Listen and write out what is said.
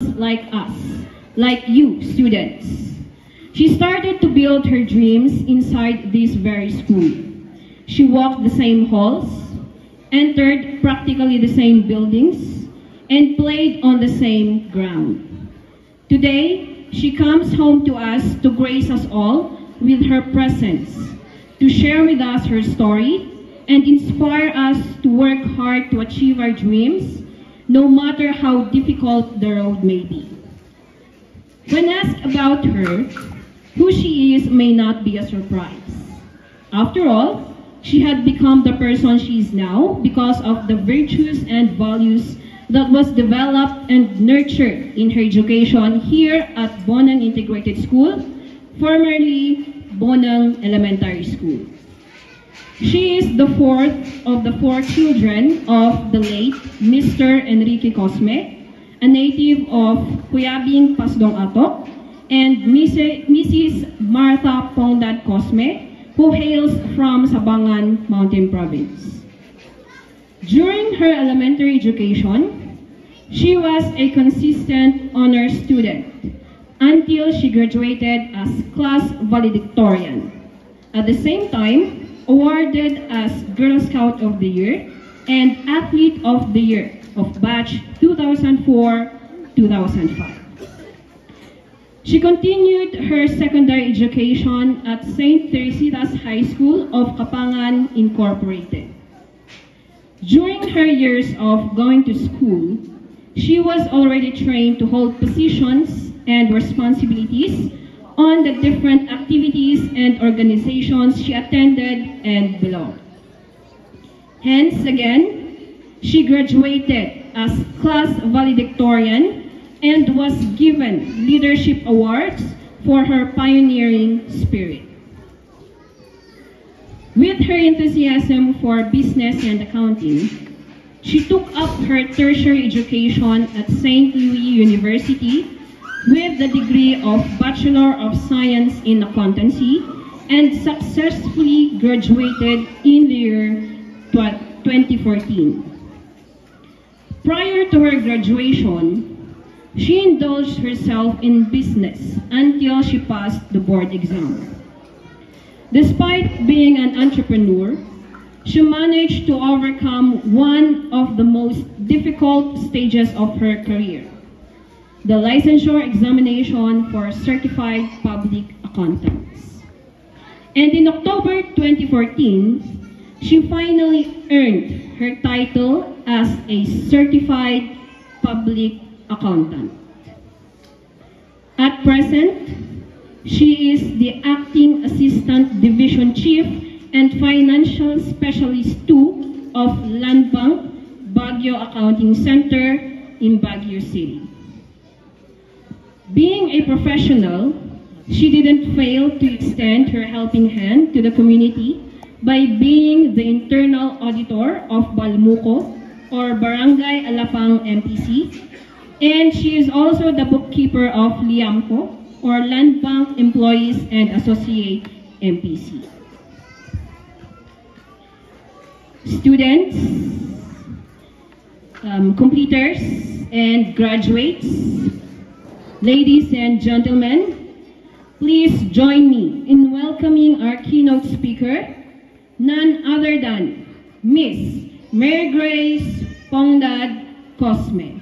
like us, like you, students. She started to build her dreams inside this very school. She walked the same halls, entered practically the same buildings, and played on the same ground. Today, she comes home to us to grace us all with her presence, to share with us her story, and inspire us to work hard to achieve our dreams, no matter how difficult the road may be. When asked about her, who she is may not be a surprise. After all, she had become the person she is now because of the virtues and values that was developed and nurtured in her education here at Bonang Integrated School, formerly Bonang Elementary School. She is the fourth of the 4 children of the late Mr. Enrique Cosme, a native of Cuyabing, Pasdong Atok, and Mrs. Martha Pongdad Cosme, who hails from Sabangan Mountain Province. During her elementary education, she was a consistent honor student until she graduated as class valedictorian. At the same time, awarded as Girl Scout of the Year and Athlete of the Year of batch 2004-2005. She continued her secondary education at St. Teresitas High School of Kapangan Incorporated. During her years of going to school, she was already trained to hold positions and responsibilities on the different activities and organizations she attended and belonged. Hence again, she graduated as class valedictorian and was given leadership awards for her pioneering spirit. With her enthusiasm for business and accounting, she took up her tertiary education at St. Louis University with the degree of Bachelor of Science in Accountancy and successfully graduated in the year 2014. Prior to her graduation, she indulged herself in business until she passed the board exam. Despite being an entrepreneur, she managed to overcome one of the most difficult stages of her career, the licensure examination for certified public accountants. And in October 2014, she finally earned her title as a certified public accountant. At present, she is the acting assistant division chief and financial specialist 2 of Land Bank Baguio Accounting Center in Baguio City. Being a professional, she didn't fail to extend her helping hand to the community by being the internal auditor of Balmuco or Barangay Alapang MPC, and she is also the bookkeeper of Liamco or Land Bank Employees and Associate MPC. Students, completers, and graduates, ladies and gentlemen, please join me in welcoming our keynote speaker, none other than Miss Mary Grace Pongdad Cosme.